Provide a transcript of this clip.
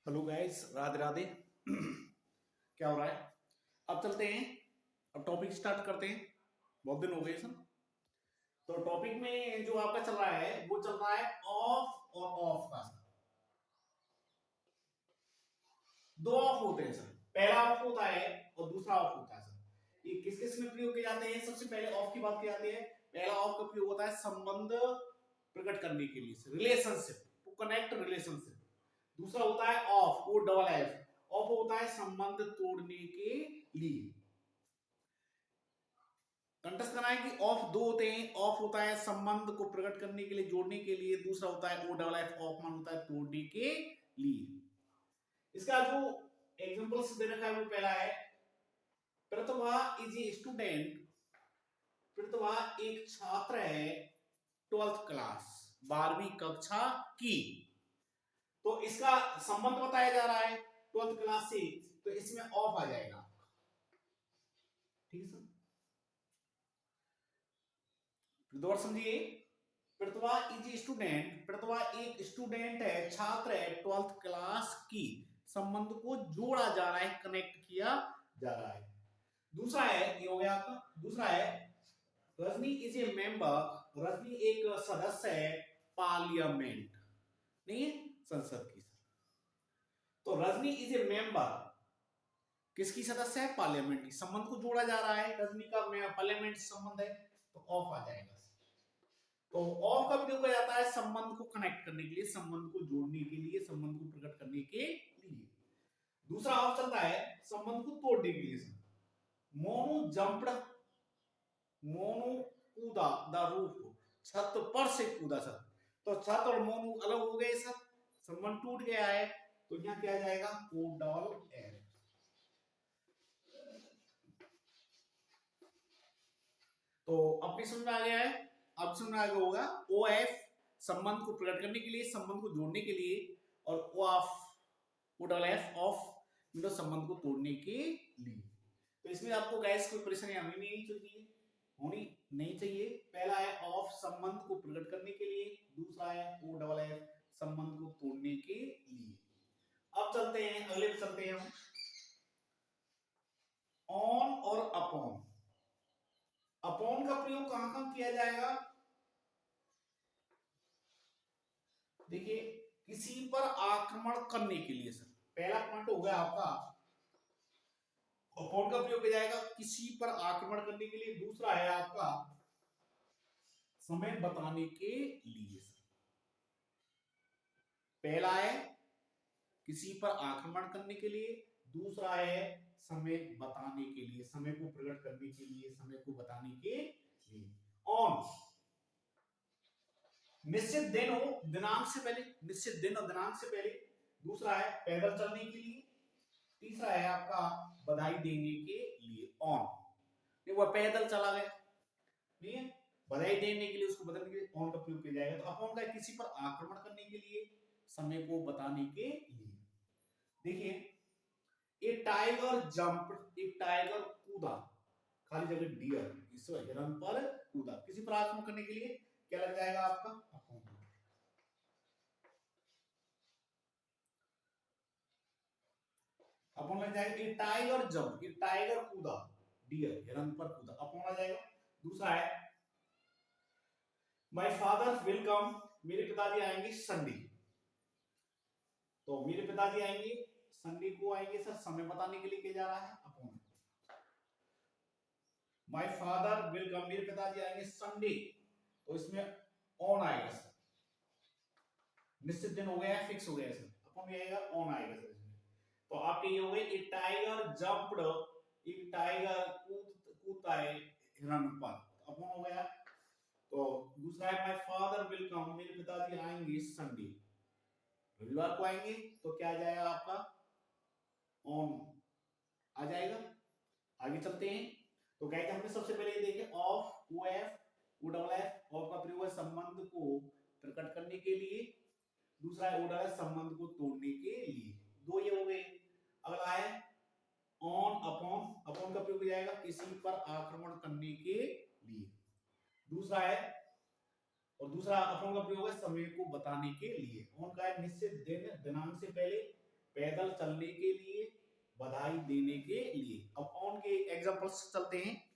Hello guys, Radhe Radhe. क्या हो रहा है? अब चलते हैं। अब टॉपिक स्टार्ट करते हैं। बहुत दिन हो गए सर। तो टॉपिक में जो आपका चल रहा है वो चल रहा है ऑफ और ऑफ का सर। दो ऑफ होते हैं सर। पहला ऑफ होता है और दूसरा ऑफ होता है सर। ये किस किस में प्रयोग किए जाते हैं? सबसे पहले ऑफ की बात की जाती है। पहला ऑफ का प्रयोग होता है संबंध प्रकट करने के लिए, रिलेशनशिप, टू कनेक्ट रिलेशनशिप। दूसरा होता है ऑफ, वो डबल एफ। ऑफ होता है संबंध तोड़ने के लिए। कंटेस्ट करना है कि ऑफ दो होते हैं। ऑफ होता है संबंध को प्रकट करने के लिए, जोड़ने के लिए। दूसरा होता है ओ डबल एफ, ऑफ मान होता है तोड़ने के लिए। इसका जो एग्जांपल्स दे रखा है वो पहला है, प्रतिभा इज ए स्टूडेंट। प्रतिभा एक छात्र है, 12th क्लास, 12वीं कक्षा की। तो इसका संबंध बताया जा रहा है 12th क्लास से, तो इसमें ऑफ आ जाएगा। ठीक है सर, दोबारा समझिए। प्रतिभा इज स्टूडेंट, प्रतिभा एक स्टूडेंट है, छात्र है 12th क्लास की। संबंध को जोड़ा जा रहा है, कनेक्ट किया जा रहा है। दूसरा है, ये हो गया आपका। दूसरा है, Rajni is a member. Rajni एक सदस्य है पार्लियामेंट, नहीं है संसद की। तो रजनी इज ए मेंबर, किसकी सदस्य है? पार्लियामेंट की। संबंध को जोड़ा जा रहा है, रजनी का पार्लियामेंट से संबंध है, तो ऑफ आ जाएगा। तो ऑफ का प्रयोग किया जाता है संबंध को कनेक्ट करने के लिए, संबंध को जोड़ने के लिए, संबंध को प्रकट करने के लिए। दूसरा ऑफ चलता है संबंध को तोड़ने के लिए। मोनू जंप्ड, मोनू कूदा द रूफ, छत पर से कूदा सर। तो छत और मोनू अलग हो गए सर, संबंध टूट गया है। तो यहां क्या जाएगा? O double L. तो अपनी समझ में आ गया है। अब समझ में आ गया होगा। ओ एफ संबंध को प्रकट करने के लिए, संबंध को जोड़ने के लिए, और O of, O double F of मतलब संबंध को तोड़ने के लिए। तो इसमें आपको गैस कोई परेशानी होनी नहीं चाहिए, होनी नहीं चाहिए। पहला है ऑफ संबंध को प्रकट करने के लिए, दूसरा है ओ डबल एफ संबंध को तोड़ने के लिए। अब चलते हैं अगले पे, चलते हैं हम। ऑन और अपॉन। अपॉन का प्रयोग कहां कहां किया जाएगा? देखिए, किसी पर आक्रमण करने के लिए सर। पहला पॉइंट हो गया आपका, अपॉन का प्रयोग किया जाएगा किसी पर आक्रमण करने के लिए। दूसरा है आपका समय बताने के लिए सर। पहला है किसी पर आक्रमण करने के लिए, दूसरा है समय बताने के लिए, समय को प्रकट करने के लिए, समय को बताने के लिए। ऑन, निश्चित दिन हो, दिनांक से पहले, निश्चित दिन और दिनांक से पहले। दूसरा है पैदल चलने के लिए। तीसरा है आपका बधाई देने के लिए। ऑन, वो पैदल चला गया, ठीक है, बधाई देने के लिए, उसको बदलने के लिए ऑन का प्रयोग किया जाएगा। तो अपॉन का किसी पर आक्रमण करने के लिए, समय को बताने के लिए। देखिए, एक टाइगर जंप, एक टाइगर कूदा, खाली जगह डियर, इस हिरन पर कूदा। किसी पर आक्रमण करने के लिए क्या लग जाएगा आपका? अपॉन। अपॉन लग जाएगा। एक टाइगर जंप, एक टाइगर कूदा, डियर हिरन पर कूदा, अपॉन आ जाएगा। दूसरा है माय फादर विल कम, मेरे पिताजी आएंगे संडे। तो मेरे पिताजी आएंगे संडे को आएंगे सर, समय बताने के लिए किया जा रहा है, upon. My father will come, मेरे पिताजी आएंगे संडे, तो इसमें ऑन आएगा सर। निश्चित दिन हो गया है, फिक्स हो गया है सर, अपॉन भी आएगा, ऑन आएगा सर इसमें। तो आपके ये हो गए, एक टाइगर जंप्ड, एक टाइगर कूदता है हिरन पर, अपॉन हो गया। तो दूसरा है माय फादर विल कम, मेरे पिताजी आएंगे संडे, रविवार को आएंगे, तो क्या आ जाएगा आपका? ऑन आ जाएगा। आगे चलते हैं। तो गाइस हमने सबसे पहले ये देखे of, O F, O double F. Of का प्रयोग है संबंध को प्रकट करने के लिए, दूसरा है ओ डबल एफ संबंध को तोड़ने के लिए। दो ये हो गए। अगला है ऑन अपॉन। अपॉन का प्रयोग किया जाएगा किसी पर आक्रमण करने के लिए। दूसरा है, और दूसरा अपॉन का प्रयोग है समय को बताने के लिए। ऑन का है निश्चित दिन, दिनांक से पहले। पैदल चलने के लिए, बधाई देने के लिए। अब ऑन के एग्जांपल्स चलते हैं।